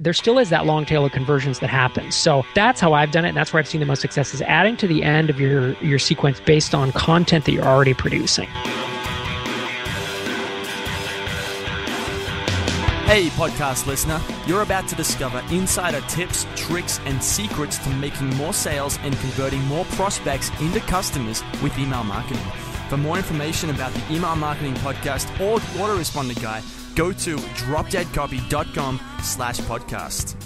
there still is that long tail of conversions that happens. So that's how I've done it, and that's where I've seen the most success, is adding to the end of your sequence based on content that you're already producing. Hey podcast listener, you're about to discover insider tips, tricks, and secrets to making more sales and converting more prospects into customers with email marketing. For more information about the Email Marketing Podcast or the Autoresponder Guy, go to dropdeadcopy.com/podcast.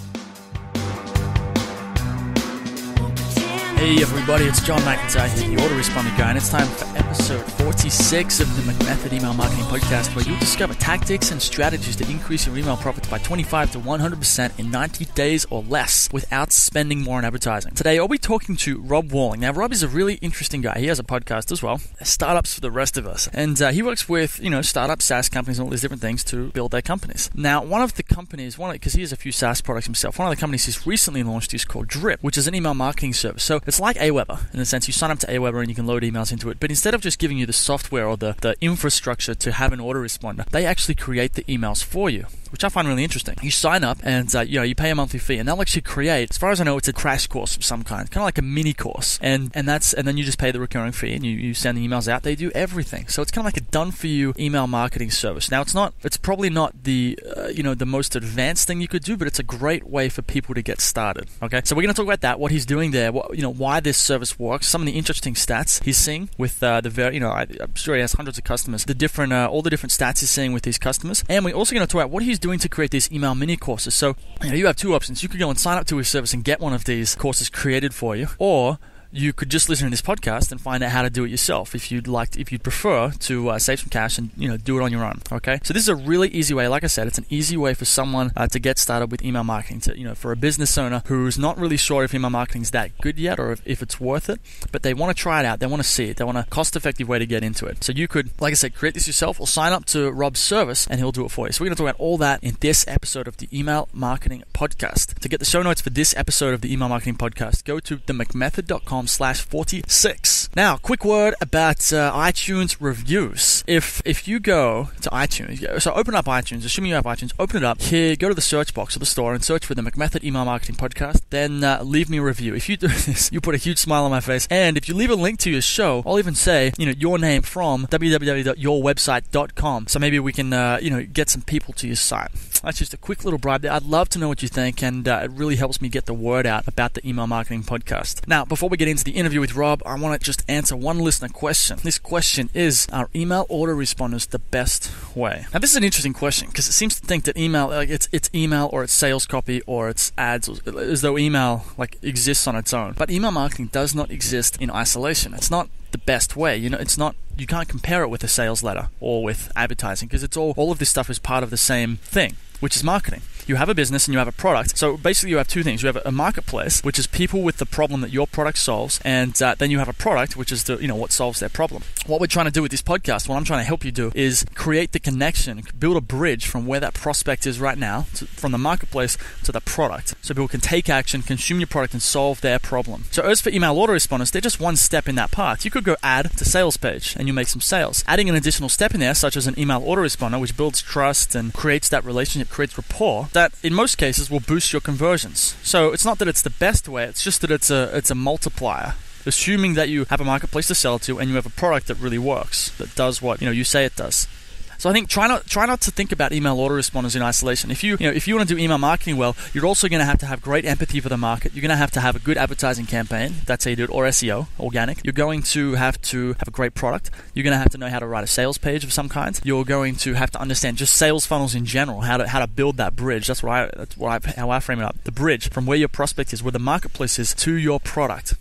Hey everybody, it's John McIntyre here, the Autoresponder Guy, and it's time for episode 46 of the McMethod Email Marketing Podcast, where you'll discover tactics and strategies to increase your email profits by 25 to 100% in 90 days or less without spending more on advertising. Today I'll be talking to Rob Walling. Now Rob is a really interesting guy. He has a podcast as well, startups for the rest of us, and he works with startup SaaS companies and all these different things to build their companies. Now one of the companies, because he has a few SaaS products himself, one of the companies he's recently launched is called Drip, which is an email marketing service. So it's like Aweber in the sense you sign up to Aweber and you can load emails into it, but instead of just giving you the software or the infrastructure to have an autoresponder, they actually create the emails for you, which I find really interesting. You sign up and you pay a monthly fee, and they'll actually create, as far as I know, it's a crash course of some kind of like a mini course, and then you just pay the recurring fee and you send the emails out. They do everything, so it's kind of like a done for you email marketing service. Now it's probably not the the most advanced thing you could do, but it's a great way for people to get started. Okay, so we're going to talk about that, what he's doing there, why this service works, some of the interesting stats he's seeing with I'm sure he has hundreds of customers, all the different stats he's seeing with these customers, and we're also going to talk about what he's doing to create these email mini courses. So you have two options. You could go and sign up to his service and get one of these courses created for you, or you could just listen to this podcast and find out how to do it yourself if you'd prefer to save some cash and do it on your own. Okay, so this is a really easy way. Like I said, it's an easy way for someone to get started with email marketing. For a business owner who's not really sure if email marketing is that good yet or if it's worth it, but they want to try it out, they want to see it, they want a cost-effective way to get into it. So you could, like I said, create this yourself or sign up to Rob's service and he'll do it for you. So we're going to talk about all that in this episode of the Email Marketing Podcast. To get the show notes for this episode of the Email Marketing Podcast, go to themcmethod.com/46. Now, quick word about iTunes reviews. If you go to iTunes, so open up iTunes, assuming you have iTunes, open it up, here, go to the search box of the store and search for the McMethod Email Marketing Podcast, then leave me a review. If you do this, you put a huge smile on my face, and if you leave a link to your show, I'll even say, your name from www.yourwebsite.com, so maybe we can, get some people to your site. That's just a quick little bribe there. I'd love to know what you think, and it really helps me get the word out about the Email Marketing Podcast. Now, before we get into the interview with Rob, I want to just answer one listener question. This question is, are email autoresponders the best way? Now, this is an interesting question because it seems to think that email, it's email or it's sales copy or it's ads, as though email exists on its own. But email marketing does not exist in isolation. It's not the best way. It's not. You can't compare it with a sales letter or with advertising because it's all of this stuff is part of the same thing, which is marketing. You have a business and you have a product. So basically you have two things. You have a marketplace, which is people with the problem that your product solves, and then you have a product, which is what solves their problem. What we're trying to do with this podcast, what I'm trying to help you do, is create the connection, build a bridge from where that prospect is right now, from the marketplace to the product, so people can take action, consume your product, and solve their problem. So as for email autoresponders, they're just one step in that path. You could go add to sales page and you make some sales. Adding an additional step in there, such as an email autoresponder, which builds trust and creates that relationship, creates rapport, that in most cases will boost your conversions. So it's not that it's the best way, it's just that it's a multiplier. Assuming that you have a marketplace to sell to and you have a product that really works, that does what you say it does. So I think try not to think about email autoresponders in isolation. If you want to do email marketing well, you're also going to have great empathy for the market. You're going to have a good advertising campaign. That's how you do it, or SEO, organic. You're going to have a great product. You're going to have to know how to write a sales page of some kind. You're going to have to understand just sales funnels in general, how to build that bridge. That's how I frame it up. The bridge from where your prospect is, where the marketplace is, to your product.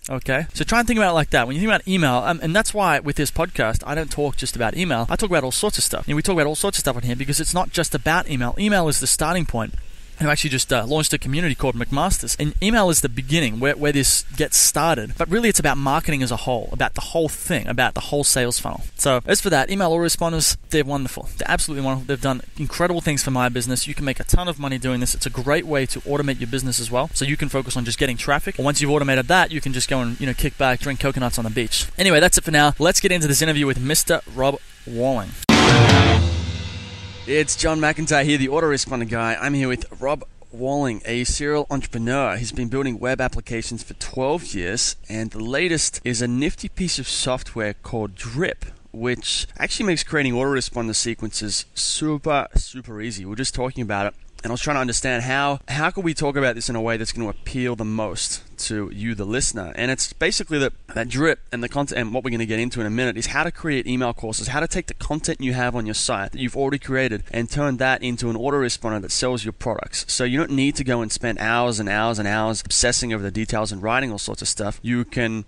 Okay, so try and think about it like that. When you think about email, and that's why with this podcast, I don't talk just about email. I talk about all sorts of stuff. We talk about all sorts of stuff on here because it's not just about email. Email is the starting point. who actually just launched a community called McMasters. And email is the beginning where this gets started. But really it's about marketing as a whole, about the whole thing, about the whole sales funnel. So as for that, email autoresponders, they're wonderful. They're absolutely wonderful. They've done incredible things for my business. You can make a ton of money doing this. It's a great way to automate your business as well. So you can focus on just getting traffic. And once you've automated that, you can just go and kick back, drink coconuts on the beach. Anyway, that's it for now. Let's get into this interview with Mr. Rob Walling. It's John McIntyre here, the Autoresponder Guy. I'm here with Rob Walling, a serial entrepreneur. He's been building web applications for 12 years, and the latest is a nifty piece of software called Drip, which actually makes creating autoresponder sequences super, super easy. We're just talking about it, and I was trying to understand how can we talk about this in a way that's going to appeal the most to you, the listener. And it's basically that Drip and the content, and what we're going to get into in a minute, is how to create email courses, how to take the content you have on your site that you've already created and turn that into an autoresponder that sells your products. So you don't need to go and spend hours and hours and hours obsessing over the details and writing all sorts of stuff. You could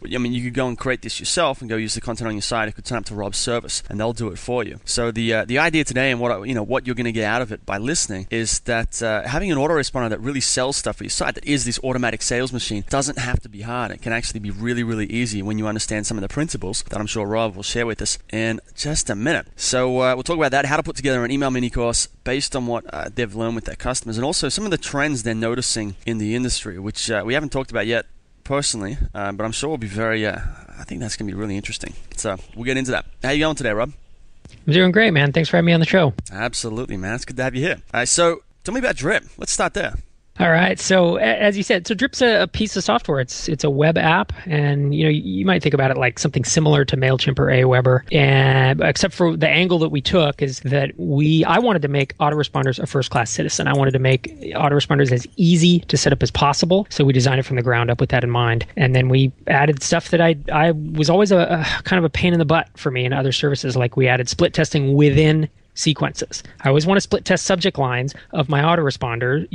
go and create this yourself and go use the content on your site. It could turn up to Rob's service and they'll do it for you. So the idea today, and what you're going to get out of it by listening, is that having an autoresponder that really sells stuff for your site, that is this automatic sales machine, doesn't have to be hard. It can actually be really, really easy when you understand some of the principles that I'm sure Rob will share with us in just a minute. So we'll talk about that, how to put together an email mini course based on what they've learned with their customers, and also some of the trends they're noticing in the industry, which we haven't talked about yet personally, but I'm sure will be very, I think that's going to be really interesting. So we'll get into that. How you going today, Rob? I'm doing great, man. Thanks for having me on the show. Absolutely, man. It's good to have you here. All right, so tell me about Drip. Let's start there. All right. So as you said, Drip's a piece of software. It's a web app, and you might think about it like something similar to MailChimp or Aweber, and except for the angle that we took is that I wanted to make autoresponders a first-class citizen. I wanted to make autoresponders as easy to set up as possible. So we designed it from the ground up with that in mind, and then we added stuff that I was always a kind of a pain in the butt for me in other services. Like we added split testing within sequences. I always want to split test subject lines of my autoresponder,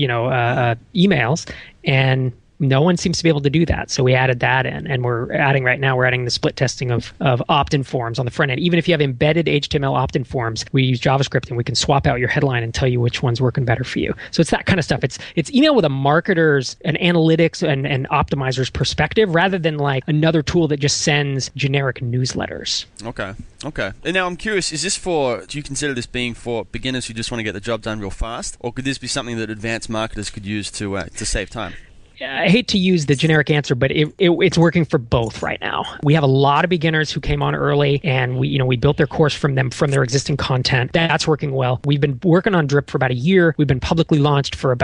emails, and no one seems to be able to do that. So we added that in, and we're adding the split testing of opt-in forms on the front end. Even if you have embedded HTML opt-in forms, we use JavaScript and we can swap out your headline and tell you which one's working better for you. So it's that kind of stuff. It's email with a marketer's, an analytics and optimizer's perspective, rather than like another tool that just sends generic newsletters. Okay. And now I'm curious, do you consider this being for beginners who just want to get the job done real fast, or could this be something that advanced marketers could use to save time? I hate to use the generic answer, but it's working for both right now. We have a lot of beginners who came on early, and we built their course from their existing content. That's working well. We've been working on Drip for about a year. We've been publicly launched for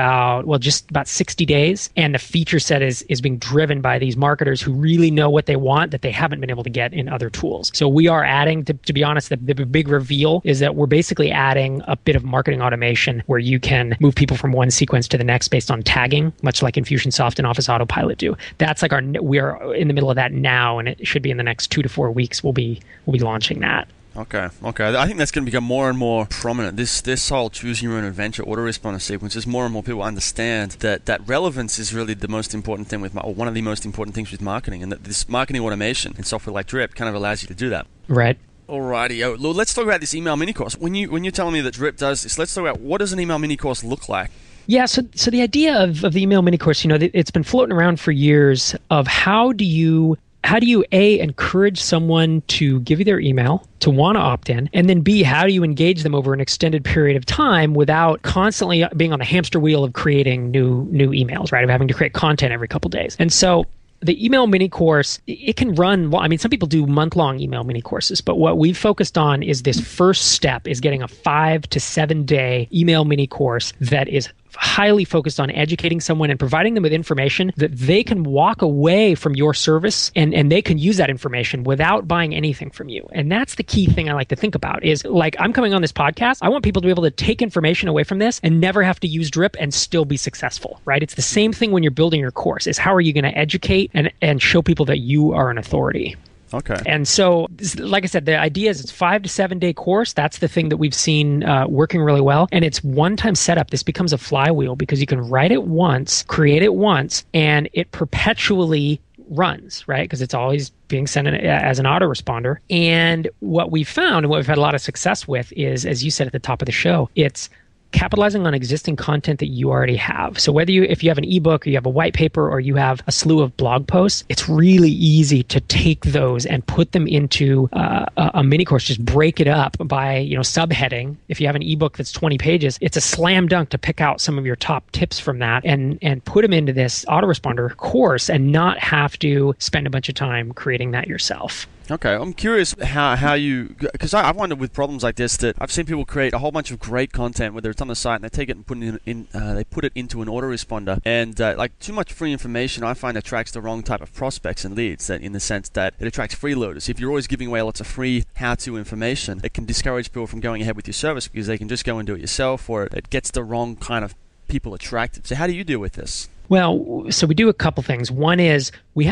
just about 60 days, and the feature set is being driven by these marketers who really know what they want that they haven't been able to get in other tools. So we are adding, to be honest, the big reveal is that we're basically adding a bit of marketing automation where you can move people from one sequence to the next based on tagging, much like Infusionsoft and Office Autopilot do. That's like we are in the middle of that now, and it should be in the next 2 to 4 weeks. We'll be launching that. Okay. I think that's going to become more and more prominent. This whole choose your own adventure autoresponder sequence, as more and more people understand that relevance is really the most important thing or one of the most important things with marketing, and that this marketing automation in software like Drip kind of allows you to do that. Right. Alrighty. Let's talk about this email mini course. When you're telling me that Drip does this, let's talk about what does an email mini course look like. Yeah, so the idea of the email mini course, it's been floating around for years of how do you A, encourage someone to give you their email, to want to opt in, and then B, how do you engage them over an extended period of time without constantly being on the hamster wheel of creating new emails, right? Of having to create content every couple days. And so the email mini course, it can run, some people do month-long email mini courses, but what we've focused on is this first step is getting a 5 to 7 day email mini course that is highly focused on educating someone and providing them with information that they can walk away from your service and they can use that information without buying anything from you. And that's the key thing I like to think about is, like, I'm coming on this podcast. I want people to be able to take information away from this and never have to use Drip and still be successful, right? It's the same thing when you're building your course, is how are you going to educate and show people that you are an authority. Okay. And so, like I said, the idea is it's 5 to 7 day course. That's the thing that we've seen working really well. And it's one-time setup. This becomes a flywheel because you can write it once, create it once, and it perpetually runs, right? Because it's always being sent as an autoresponder. And what we found and what we've had a lot of success with is, as you said at the top of the show, it's capitalizing on existing content that you already have. So if you have an ebook or you have a white paper or you have a slew of blog posts, it's really easy to take those and put them into a mini course. Just break it up by subheading. If you have an ebook that's 20 pages, it's a slam dunk to pick out some of your top tips from that and put them into this autoresponder course and not have to spend a bunch of time creating that yourself. Okay, I'm curious how you, because I've wondered with problems like this that I've seen people create a whole bunch of great content, whether it's on the site, and they take it and they put it into an autoresponder, and like too much free information I find attracts the wrong type of prospects and leads. That in the sense that it attracts freeloaders. If you're always giving away lots of free how-to information, it can discourage people from going ahead with your service because they can just go and do it yourself, or it gets the wrong kind of people attracted. So how do you deal with this? Well, so we do a couple things. One is we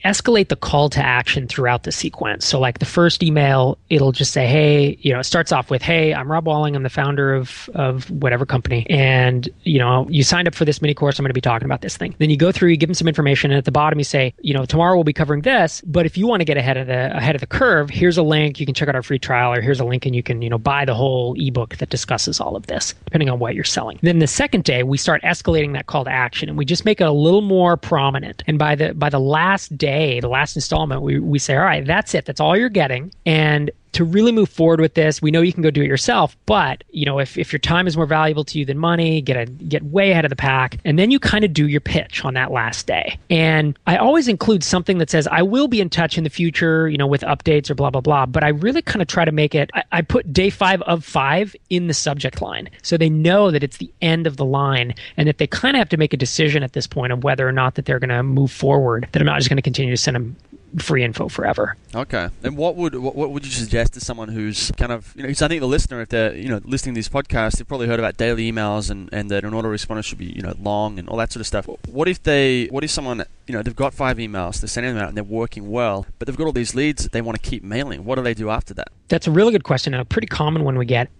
escalate the call to action throughout the sequence. So like the first email, it'll just say, hey, it starts off with, hey, I'm Rob Walling. I'm the founder of whatever company. And, you signed up for this mini course. I'm going to be talking about this thing. Then you go through, you give them some information. And at the bottom, you say, tomorrow we'll be covering this. But if you want to get ahead of the curve, here's a link. You can check out our free trial, or here's a link and you can, buy the whole ebook that discusses all of this, depending on what you're selling. Then the second day, we start escalating that call to action and we just make it a little more prominent. And by the last day, the last installment, we say, all right, that's it. That's all you're getting. And to really move forward with this, we know you can go do it yourself, but if your time is more valuable to you than money, get way ahead of the pack, and then you kind of do your pitch on that last day. And I always include something that says, I will be in touch in the future, with updates or blah, blah, blah, but I really kind of try to make it, I put day 5 of 5 in the subject line, so they know that it's the end of the line, and that they kind of have to make a decision at this point of whether or not that they're going to move forward, that I'm not just going to continue to send them free info forever. Okay. And what would you suggest to someone who's kind of, because I think the listener, if they're, listening to these podcasts, they've probably heard about daily emails and that an autoresponder should be, long and all that sort of stuff. What if someone, they've got 5 emails, they're sending them out and they're working well, but they've got all these leads that they want to keep mailing. What do they do after that? That's a really good question, and a pretty common one we get.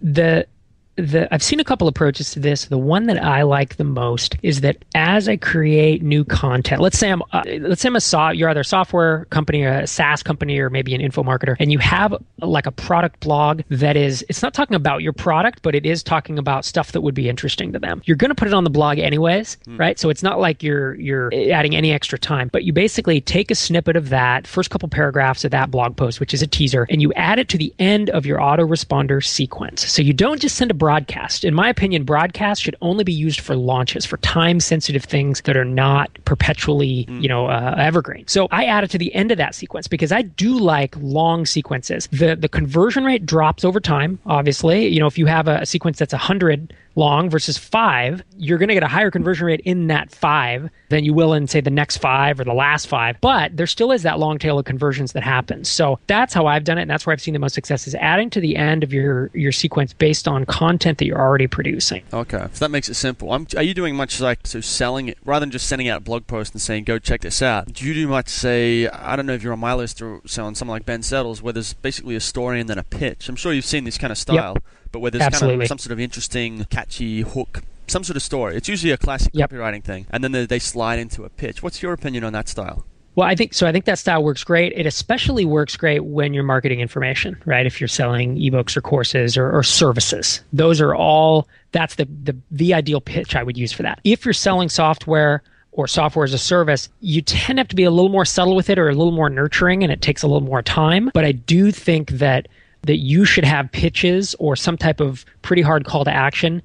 I've seen a couple approaches to this. The one that I like the most is that as I create new content, let's say you're either a software company, or a SaaS company, or maybe an info marketer, and you have like a product blog that it's not talking about your product, but it is talking about stuff that would be interesting to them. You're going to put it on the blog anyways, right? So it's not like you're adding any extra time, but you basically take a snippet of that first couple paragraphs of that blog post, which is a teaser, and you add it to the end of your autoresponder sequence. So you don't just send a broadcast. In my opinion, broadcast should only be used for launches, for time-sensitive things that are not perpetually, evergreen. So I add it to the end of that sequence because I do like long sequences. The conversion rate drops over time, obviously. If you have a sequence that's 100 long versus 5, you're going to get a higher conversion rate in that 5 than you will in, say, the next 5 or the last 5. But there still is that long tail of conversions that happens. So that's how I've done it, and that's where I've seen the most success, is adding to the end of your sequence based on content that you're already producing. Okay, so that makes it simple. Are you doing much selling it, rather than just sending out a blog post and saying, go check this out? Do you do much, say, I don't know if you're on my list or on someone like Ben Settles, where there's basically a story and then a pitch? I'm sure you've seen this kind of style. Yep. But where there's kind of some sort of interesting, catchy hook, some sort of story. It's usually a classic copywriting thing, and then they slide into a pitch. What's your opinion on that style? Well, I think that style works great. It especially works great when you're marketing information, right? If you're selling ebooks or courses or services, that's the ideal pitch I would use for that. If you're selling software or software as a service, you tend to have to be a little more subtle with it, or a little more nurturing, and it takes a little more time. But I do think that you should have pitches or some type of pretty hard call to action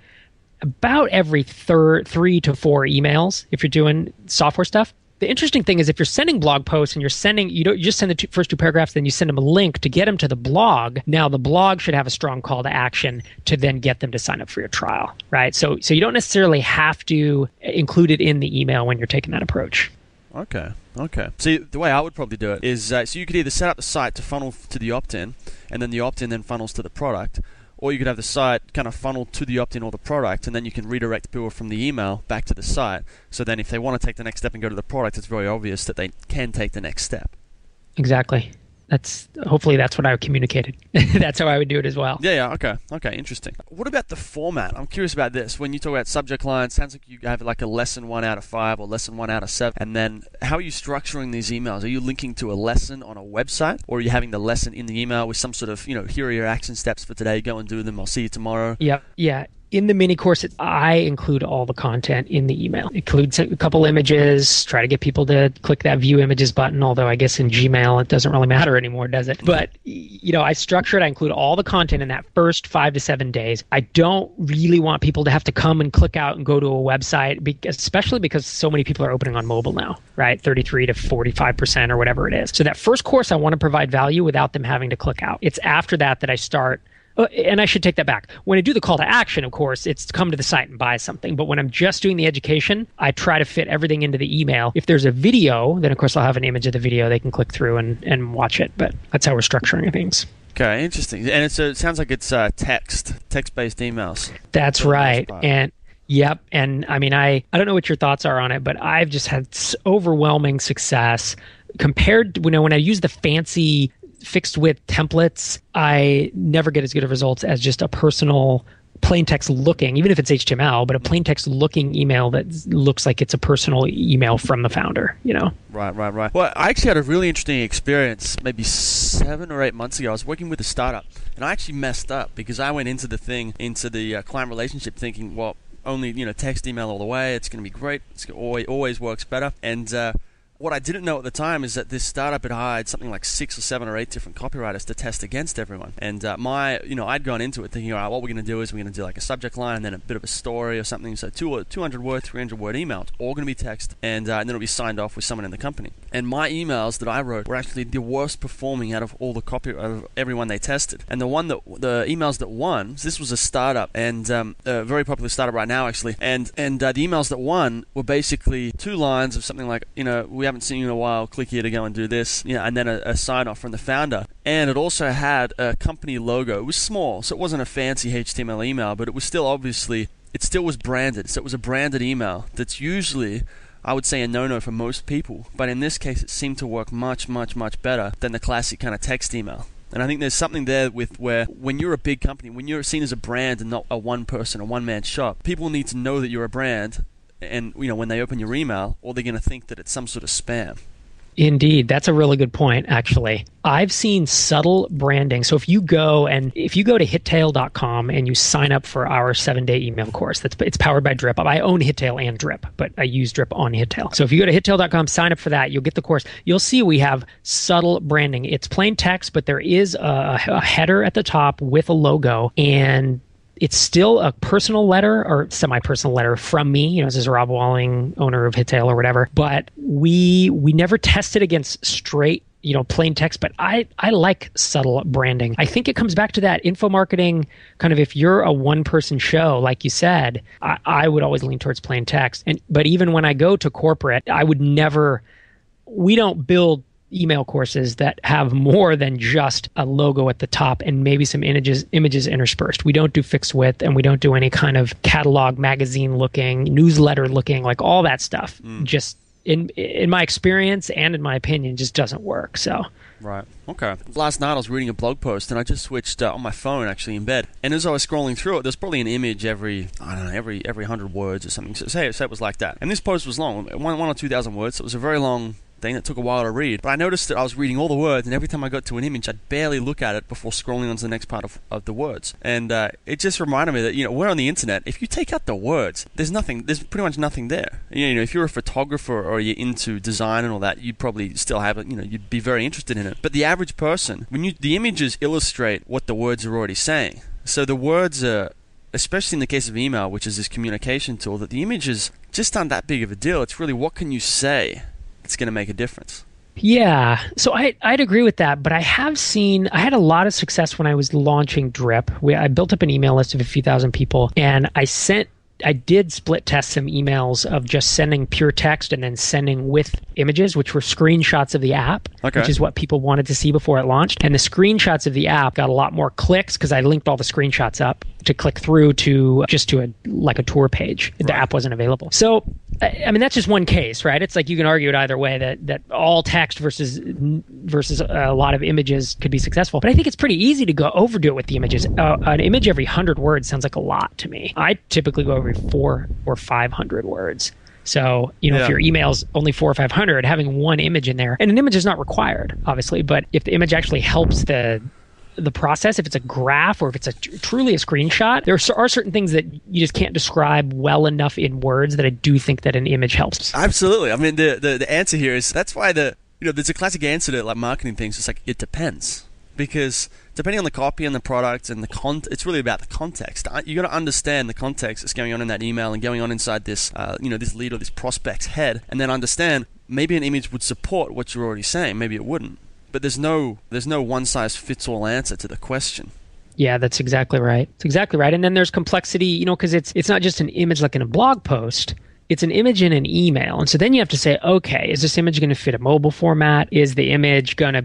about every 3 to 4 emails if you're doing software stuff. The interesting thing is if you're sending blog posts and you just send the first 2 paragraphs, then you send them a link to get them to the blog. Now the blog should have a strong call to action to then get them to sign up for your trial, right? So you don't necessarily have to include it in the email when you're taking that approach. Okay. See, the way I would probably do it is, so you could either set up the site to funnel to the opt-in, and then the opt-in then funnels to the product, or you could have the site kind of funnel to the opt-in or the product, and then you can redirect people from the email back to the site. So then if they want to take the next step and go to the product, it's very obvious that they can take the next step. Exactly. Hopefully that's what I communicated. That's how I would do it as well. Yeah. Okay. Interesting. What about the format? I'm curious about this. When you talk about subject lines, sounds like you have like a lesson 1 out of 5 or lesson 1 out of 7. And then how are you structuring these emails? Are you linking to a lesson on a website, or are you having the lesson in the email with some sort of, here are your action steps for today, go and do them, I'll see you tomorrow? Yeah. In the mini course, I include all the content in the email. It includes a couple images, try to get people to click that view images button, although I guess in Gmail it doesn't really matter anymore, does it? But, I structure it. I include all the content in that first 5 to 7 days. I don't really want people to have to come and click out and go to a website, especially because so many people are opening on mobile now, right? 33 to 45% or whatever it is. So that first course, I want to provide value without them having to click out. It's after that I start. And I should take that back. When I do the call to action, of course, it's to come to the site and buy something. But when I'm just doing the education, I try to fit everything into the email. If there's a video, then of course I'll have an image of the video they can click through and watch it. But that's how we're structuring things. Okay, interesting. And it sounds like it's text-based emails. That's right. And yep. And I mean, I don't know what your thoughts are on it, but I've just had overwhelming success compared to, when I use the fancy fixed width templates. I never get as good of results as just a personal plain text looking, even if it's HTML, but a plain text looking email that looks like it's a personal email from the founder, Right. Well, I actually had a really interesting experience maybe 7 or 8 months ago. I was working with a startup, and I actually messed up because I went into the client relationship thinking, well, only, text email all the way. It's going to be great. It's always works better. And what I didn't know at the time is that this startup had hired something like 6 or 7 or 8 different copywriters to test against everyone. And I'd gone into it thinking, all right, what we're going to do is we're going to do like a subject line and then a bit of a story or something. So 200 word, 300 word email. It's all going to be text, and then it'll be signed off with someone in the company. And my emails that I wrote were actually the worst performing out of all the of everyone they tested. And the emails that won, this was a startup, and a very popular startup right now actually. And the emails that won were basically 2 lines of something like, we haven't seen you in a while, click here to go and do this, and then a sign off from the founder. And it also had a company logo. It was small, so it wasn't a fancy HTML email, but it was still it still was branded. So it was a branded email that's usually, I would say, a no-no for most people. But in this case, it seemed to work much, much, much better than the classic kind of text email. And I think there's something there with where when you're a big company, when you're seen as a brand and not a one-person, a one-man shop, people need to know that you're a brand. And when they open your email, or they're going to think that it's some sort of spam. Indeed. That's a really good point, actually. I've seen subtle branding. So if you go to hittail.com and you sign up for our 7-day email course, it's powered by Drip. I own Hittail and Drip, but I use Drip on Hittail. So if you go to hittail.com, sign up for that, you'll get the course. You'll see we have subtle branding. It's plain text, but there is a header at the top with a logo, and it's still a personal letter or semi-personal letter from me. This is Rob Walling, owner of Hittail or whatever. But we never tested against straight, plain text. But I like subtle branding. I think it comes back to that info marketing kind of, if you're a one-person show, like you said, I would always lean towards plain text. But even when I go to corporate, we don't build email courses that have more than just a logo at the top and maybe some images interspersed. We don't do fixed width, and we don't do any kind of catalog magazine looking, newsletter looking, like all that stuff. Just in my experience and in my opinion, just doesn't work. So Right. Okay. Last night I was reading a blog post and I just switched on my phone actually in bed. And as I was scrolling through it, there's probably an image every 100 words or something. So say it was like that. And this post was long, 1 or 2,000 words. So it was a very long thing that took a while to read. But I noticed that I was reading all the words, and every time I got to an image, I'd barely look at it before scrolling on to the next part of the words. And it just reminded me that, we're on the internet. If you take out the words, there's pretty much nothing there. If you're a photographer or you're into design and all that, you'd probably still have it, you'd be very interested in it. But the average person, the images illustrate what the words are already saying. So the words are, especially in the case of email, which is this communication tool, that the images just aren't that big of a deal. It's really, what can you say it's going to make a difference? Yeah, so I'd agree with that, but I had a lot of success when I was launching Drip. I built up an email list of a few thousand people, and I did split test some emails of just sending pure text and then sending with images, which were screenshots of the app, which is what people wanted to see before it launched. And the screenshots of the app got a lot more clicks because I linked all the screenshots up to click through to a tour page. The app wasn't available. So, I mean, that's just one case, right? It's like you can argue it either way, that all text versus a lot of images could be successful. But I think it's pretty easy to overdo it with the images. An image every 100 words sounds like a lot to me. I typically go every 400 or 500 words. So, if your email's only 400 or 500, having one image in there, and an image is not required, obviously, but if the image actually helps the the process, if it's a graph or if it's truly a screenshot, there are certain things that you just can't describe well enough in words that I do think that an image helps. Absolutely. I mean, the answer here is that's why there's a classic answer to like marketing things. It's like it depends, because depending on the copy and the product and it's really about the context. You got to understand the context that's going on in that email and going on inside this this lead or this prospect's head, and then understand maybe an image would support what you're already saying, maybe it wouldn't. But there's no one size fits all answer to the question. Yeah, that's exactly right. It's exactly right. And then there's complexity, because it's not just an image like in a blog post. It's an image in an email. And so then you have to say, okay, is this image going to fit a mobile format? Is the image going to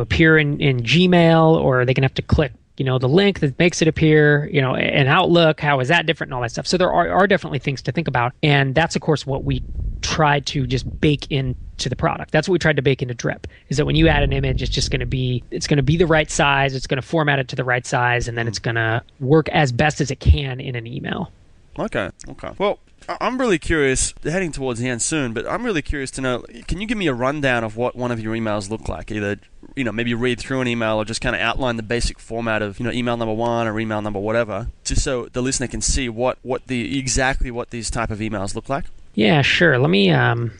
appear in Gmail, or are they going to have to click, the link that makes it appear, in Outlook? How is that different and all that stuff? So there are definitely things to think about. And that's, of course, what we tried to just bake into the product. That's what we tried to bake into Drip, is that when you add an image, it's going to be the right size. It's going to format it to the right size, and then it's going to work as best as it can in an email. Okay. Well, I'm really curious, heading towards the end soon, but I'm really curious to know, can you give me a rundown of what one of your emails look like? Either, maybe read through an email or just kind of outline the basic format of, email number 1 or email number whatever, just so the listener can see what these type of emails look like? Yeah, sure. Let me,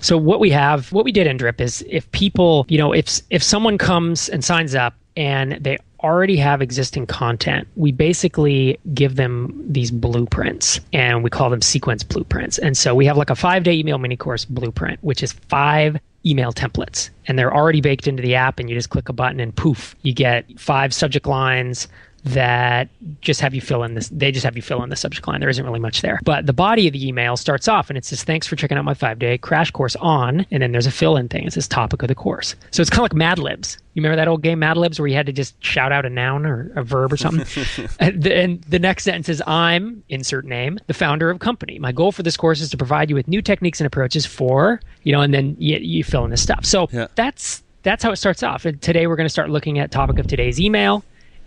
so what we did in Drip is if people, if someone comes and signs up and they already have existing content, we basically give them these blueprints, and we call them sequence blueprints. And so we have like a 5-day email mini course blueprint, which is 5 email templates, and they're already baked into the app, and you just click a button and poof, you get 5 subject lines that just have you fill in this. They just have you fill in the subject line. There isn't really much there. But the body of the email starts off and it says, thanks for checking out my 5-day crash course on, and then there's a fill-in thing. It says topic of the course. So it's kind of like Mad Libs. You remember that old game Mad Libs where you had to just shout out a noun or a verb or something? And the next sentence is, I'm, insert name, the founder of company. My goal for this course is to provide you with new techniques and approaches for, and then you fill in this stuff. So that's how it starts off. And today we're going to start looking at topic of today's email.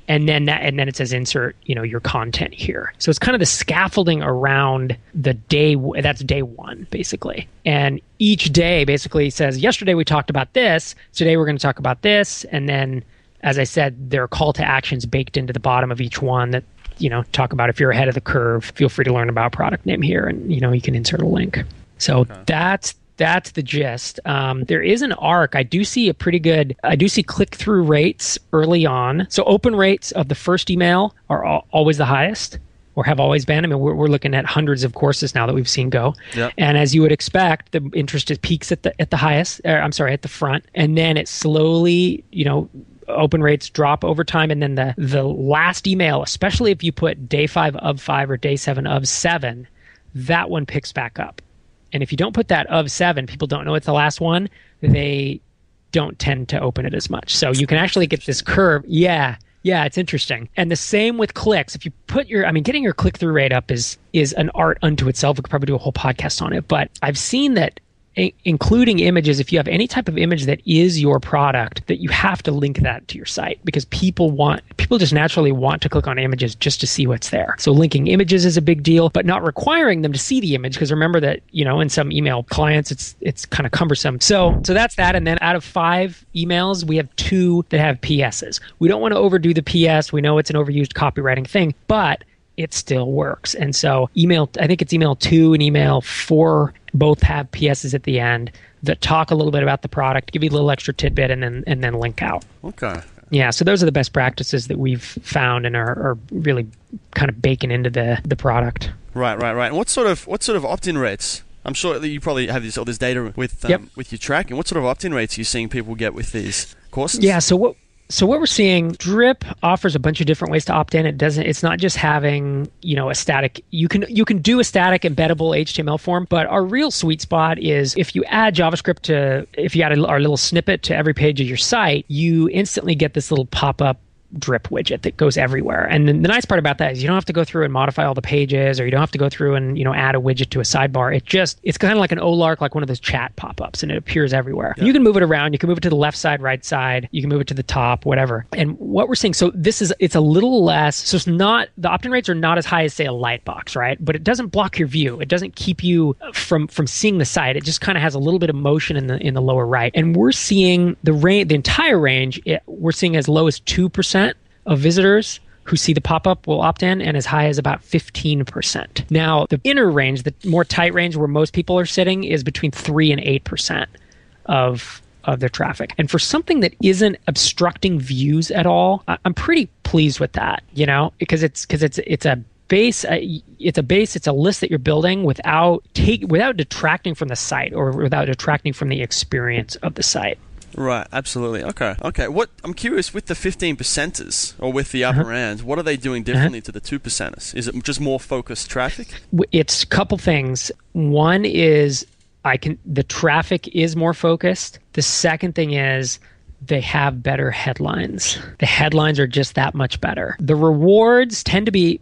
And then it says insert, your content here. So it's kind of the scaffolding around the day. That's day 1, basically. And each day basically says, yesterday we talked about this. Today we're going to talk about this. And then, as I said, there are call to actions baked into the bottom of each one that, talk about if you're ahead of the curve, feel free to learn about product name here. And, you can insert a link. So that's the gist. There is an arc. I do see click-through rates early on. So open rates of the first email are always the highest, or have always been. I mean, we're looking at hundreds of courses now that we've seen go. Yep. And as you would expect, the interest peaks at the highest, at the front. And then it slowly, open rates drop over time. And then the last email, especially if you put day 5 of 5 or day 7 of 7, that one picks back up. And if you don't put that of 7, people don't know it's the last one, they don't tend to open it as much. So you can actually get this curve. Yeah, it's interesting. And the same with clicks. If you put getting your click-through rate up is an art unto itself. We could probably do a whole podcast on it. But I've seen that including images, if you have any type of image that is your product, that you have to link that to your site, because people just naturally want to click on images just to see what's there. So linking images is a big deal, but not requiring them to see the image, because remember that, in some email clients, it's kind of cumbersome. So that's that. And then out of 5 emails, we have 2 that have PSs. We don't want to overdo the PS. We know it's an overused copywriting thing, but it still works. And so I think it's email 2 and email 4 both have PSs at the end that talk a little bit about the product, give you a little extra tidbit, and then link out. Okay. Yeah, so those are the best practices that we've found and are really kind of baking into the product. Right. And what sort of opt-in rates? I'm sure that you probably have all this data with your tracking. What sort of opt-in rates are you seeing people get with these courses? Yeah, so what we're seeing, Drip offers a bunch of different ways to opt in. It's not just having, a static. You can do a static embeddable HTML form, but our real sweet spot is if you add JavaScript if you add our little snippet to every page of your site, you instantly get this little pop-up Drip widget that goes everywhere. And the nice part about that is you don't have to go through and modify all the pages, or you don't have to go through and add a widget to a sidebar. It's kind of like an OLARC, like one of those chat pop-ups, and it appears everywhere. Yeah. You can move it around. You can move it to the left side, right side. You can move it to the top, whatever. And what we're seeing, so it's a little less. So it's not, the opt-in rates are not as high as, say, a Lightbox, right? But it doesn't block your view. It doesn't keep you from seeing the site. It just kind of has a little bit of motion in the lower right. And we're seeing the entire range. We're seeing as low as 2%. of visitors who see the pop-up will opt in, and as high as about 15%. Now, the inner range, the more tight range where most people are sitting, is between 3 and 8% of their traffic. And for something that isn't obstructing views at all, I'm pretty pleased with that, because it's a base, it's a list that you're building without detracting from the site or without detracting from the experience of the site. Right, absolutely. Okay. What I'm curious with the 15%ers or with the upper end, what are they doing differently to the 2%ers? Is it just more focused traffic? It's a couple things. One is the traffic is more focused. The second thing is they have better headlines. The headlines are just that much better. The rewards tend to be,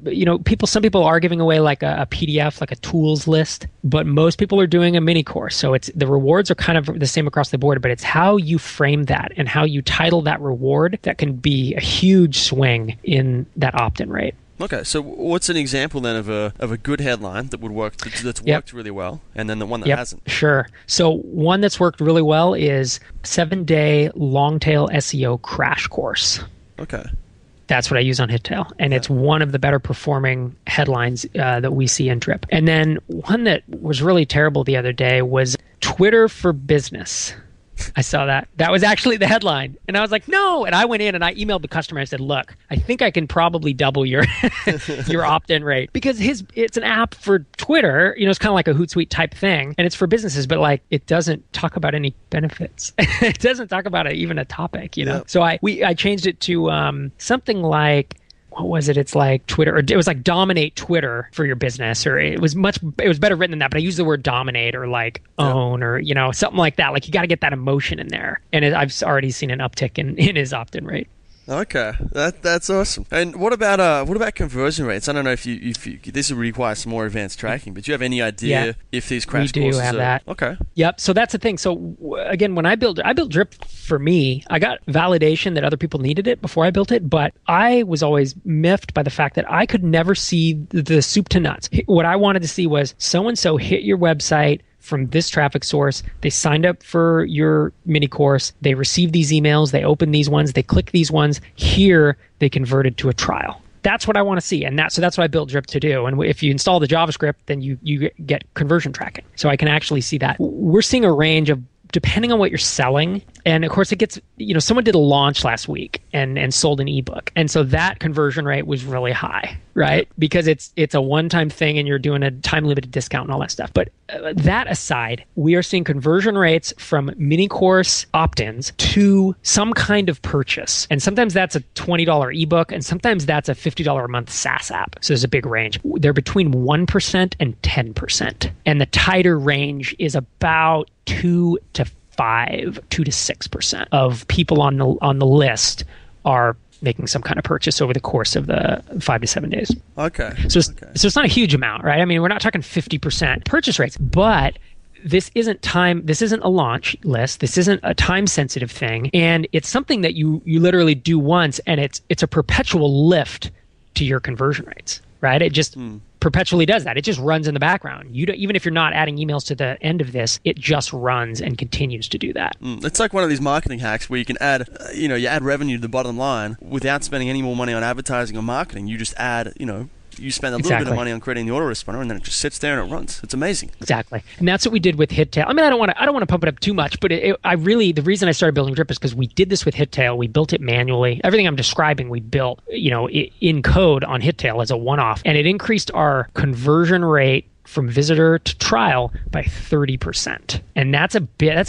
some people are giving away like a PDF, like a tools list, but most people are doing a mini course. So the rewards are kind of the same across the board, but it's how you frame that and how you title that reward that can be a huge swing in that opt-in rate. Okay, so what's an example then of a good headline that would work, that's worked really well, and then the one that hasn't? Sure. So one that's worked really well is 7-day long-tail SEO crash course. Okay. That's what I use on HitTail, and it's one of the better performing headlines that we see in Drip. And then one that was really terrible the other day was Twitter for Business. I saw that. That was actually the headline. And I was like, no. And I went in and I emailed the customer. I said, look, I think I can probably double your your opt-in rate. Because it's an app for Twitter. It's kind of like a Hootsuite type thing. And it's for businesses, but like it doesn't talk about any benefits. It doesn't talk about even a topic, Yep. So I changed it to something like, what was it? It's like Twitter, or it was like dominate Twitter for your business, or it was better written than that, but I used the word dominate or like own or, something like that. Like you got to get that emotion in there. And I've already seen an uptick in his opt-in rate. Okay, that's awesome. And what about conversion rates? I don't know if you this would require some more advanced tracking, but do you have any idea if these crash courses? We do have that. Okay. Yep. So that's the thing. So again, when I built Drip for me, I got validation that other people needed it before I built it, but I was always miffed by the fact that I could never see the soup to nuts. What I wanted to see was so and so hit your website from this traffic source, they signed up for your mini course, they received these emails, they opened these ones, they clicked these ones, here they converted to a trial. That's what I want to see, and so that's what I built Drip to do. And if you install the JavaScript, then you get conversion tracking. So I can actually see that. We're seeing a range of, depending on what you're selling, and of course it gets, someone did a launch last week and sold an ebook, and so that conversion rate was really high, right? Because it's a one-time thing and you're doing a time-limited discount and all that stuff. But that aside, we are seeing conversion rates from mini course opt-ins to some kind of purchase, and sometimes that's a $20 ebook, and sometimes that's a $50 a month SaaS app. So there's a big range. They're between 1% and 10%, and the tighter range is about 2 to 6% of people on the list are making some kind of purchase over the course of the 5 to 7 days. Okay. So it's not a huge amount, right? I mean, we're not talking 50% purchase rates, but this isn't a launch list. This isn't a time sensitive thing. And it's something that you literally do once, and it's a perpetual lift to your conversion rates, right? It just perpetually does that. It just runs in the background. Even if you're not adding emails to the end of this, it just runs and continues to do that. It's like one of these marketing hacks where you can add, you add revenue to the bottom line without spending any more money on advertising or marketing. You just add, you spend a little bit of money on creating the autoresponder, and then it just sits there and it runs. It's amazing. Exactly. And that's what we did with HitTail. I mean, I don't want to pump it up too much, but the reason I started building Drip is because we did this with HitTail. We built it manually. Everything I'm describing, we built, in code on HitTail as a one-off, and it increased our conversion rate from visitor to trial by 30%. And that's a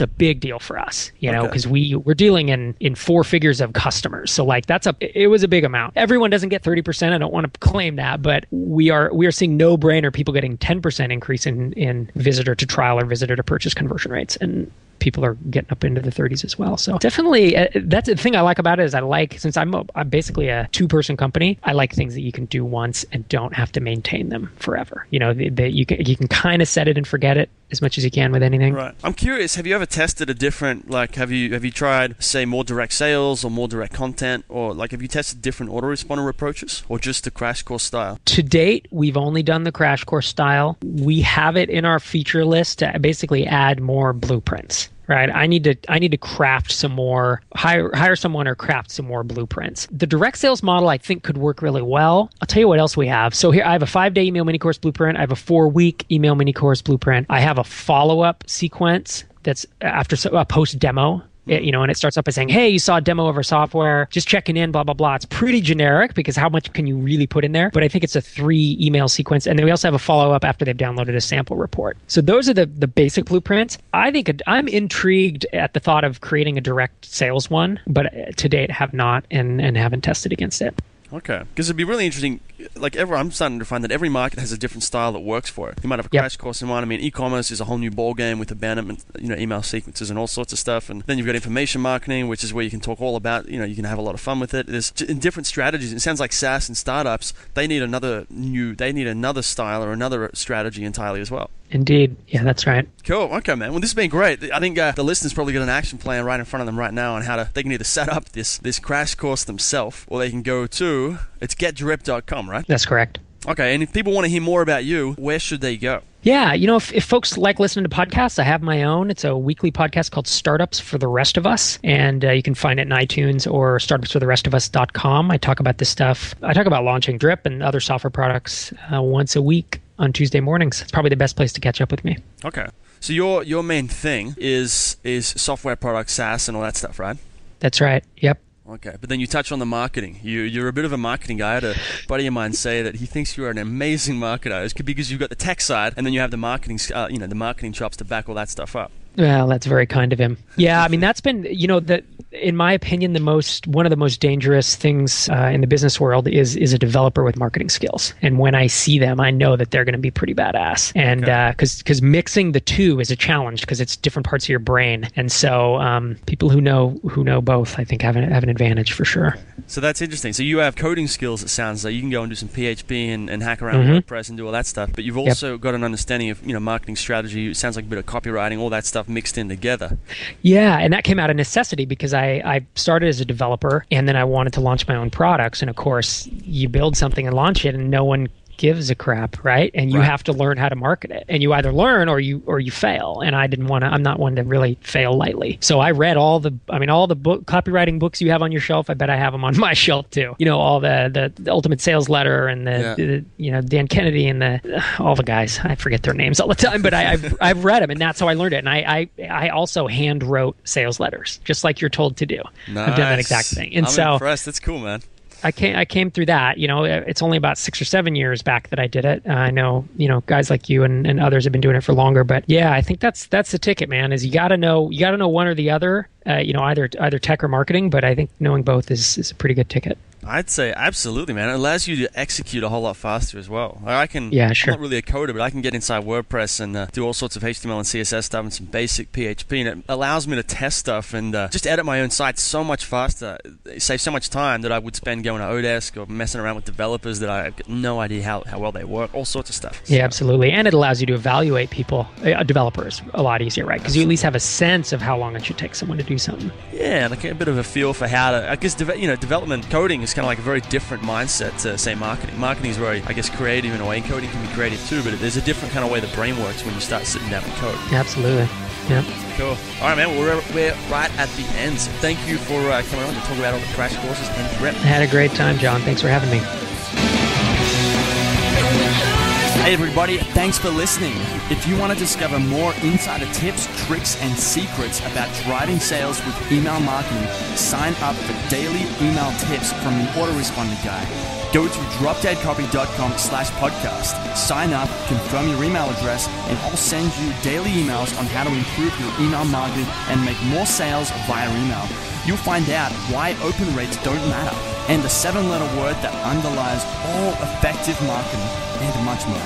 big deal for us, because we're dealing in 4 figures of customers. So like it was a big amount. Everyone doesn't get 30%. I don't want to claim that, but we are seeing no brainer people getting 10% increase in visitor to trial or visitor to purchase conversion rates. And people are getting up into the 30s as well. So definitely, that's the thing I like about it is since I'm basically a 2-person company, I like things that you can do once and don't have to maintain them forever. You can kind of set it and forget it as much as you can with anything. Right. I'm curious, have you ever tested a different, have you tried, say, more direct sales or more direct content, or have you tested different autoresponder approaches, or just the crash course style? To date, we've only done the crash course style. We have it in our feature list to basically add more blueprints. blueprints. Right. I need to craft some more, hire someone or craft some more blueprints. The direct sales model, I think, could work really well. I'll tell you what else we have. So here I have a 5-day email mini course blueprint. I have a 4-week email mini course blueprint. I have a follow-up sequence that's after a post demo. And it starts up by saying, hey, you saw a demo of our software, just checking in, blah, blah, blah. It's pretty generic because how much can you really put in there? But I think it's a 3 email sequence. And then we also have a follow-up after they've downloaded a sample report. So those are the basic blueprints. I think I'm intrigued at the thought of creating a direct sales one, but to date have not and haven't tested against it. Okay, because it'd be really interesting. I'm starting to find that every market has a different style that works for it. You might have a crash course in one. I mean, e-commerce is a whole new ball game with abandonment, email sequences and all sorts of stuff. And then you've got information marketing, which is where you can talk all about, you can have a lot of fun with it. There's in different strategies. It sounds like SaaS and startups, they need another style or another strategy entirely as well. Indeed. Yeah, that's right. Cool. Okay, man. Well, this has been great. I think the listeners probably got an action plan right in front of them right now on how they can either set up this crash course themselves or they can go to, it's getdrip.com, right? That's correct. Okay, and if people want to hear more about you, where should they go? Yeah, if folks like listening to podcasts, I have my own. It's a weekly podcast called Startups for the Rest of Us, and you can find it in iTunes or startupsfortherestofus.com. I talk about this stuff. I talk about launching Drip and other software products once a week on Tuesday mornings. It's probably the best place to catch up with me. Okay. So your main thing is software products, SaaS, and all that stuff, right? That's right. Yep. Okay, but then you touch on the marketing. You're a bit of a marketing guy. I had a buddy of mine say that he thinks you're an amazing marketer. It's because you've got the tech side, and then you have the marketing, the marketing chops to back all that stuff up. Well, that's very kind of him. Yeah, I mean, that's been, in my opinion, one of the most dangerous things in the business world is a developer with marketing skills. And when I see them, I know that they're going to be pretty badass. And because mixing the two is a challenge because it's different parts of your brain. And so people who know both, I think, have an advantage for sure. So that's interesting. So you have coding skills. It sounds like you can go and do some PHP and hack around with WordPress and do all that stuff. But you've also got an understanding of marketing strategy. It sounds like a bit of copywriting, all that stuff mixed in together. Yeah, and that came out of necessity because I started as a developer and then I wanted to launch my own products. And of course, you build something and launch it and no one gives a crap, right? And you have to learn how to market it. And you either learn or you fail. And I'm not one to really fail lightly. So I read all the copywriting books you have on your shelf. I bet I have them on my shelf too. All the Ultimate Sales Letter and the Dan Kennedy and all the guys. I forget their names all the time, but I've read them and that's how I learned it. And I also hand wrote sales letters, just like you're told to do. Nice. I've done that exact thing. And I'm impressed. That's cool, man. I came through that. It's only about 6 or 7 years back that I did it. I know, guys like you and others have been doing it for longer. But yeah, I think that's the ticket, man. Is you got to know one or the other. Either tech or marketing. But I think knowing both is a pretty good ticket. I'd say absolutely, man. It allows you to execute a whole lot faster as well. I'm not really a coder, but I can get inside WordPress and do all sorts of HTML and CSS stuff and some basic PHP, and it allows me to test stuff and just edit my own site so much faster. It saves so much time that I would spend going to Odesk or messing around with developers that I have no idea how well they work, all sorts of stuff. Yeah, absolutely. And it allows you to evaluate people, developers, a lot easier, right? Because you at least have a sense of how long it should take someone to do something. Yeah, like a bit of a feel for how to, I guess, development, coding is kind of like a very different mindset to, say, marketing. Marketing is very, I guess, creative in a way, and coding can be creative too, but there's a different kind of way the brain works when you start sitting down and code. Absolutely. Yeah. Cool. All right, man, we're right at the end, so thank you for coming on to talk about all the crash courses and Drip. I had a great time, John. Thanks for having me. Hey everybody, thanks for listening. If you want to discover more insider tips, tricks, and secrets about driving sales with email marketing, sign up for daily email tips from the autoresponder guy. Go to dropdeadcopy.com/podcast. Sign up, confirm your email address, and I'll send you daily emails on how to improve your email marketing and make more sales via email. You'll find out why open rates don't matter and the 7-letter word that underlies all effective marketing and much more.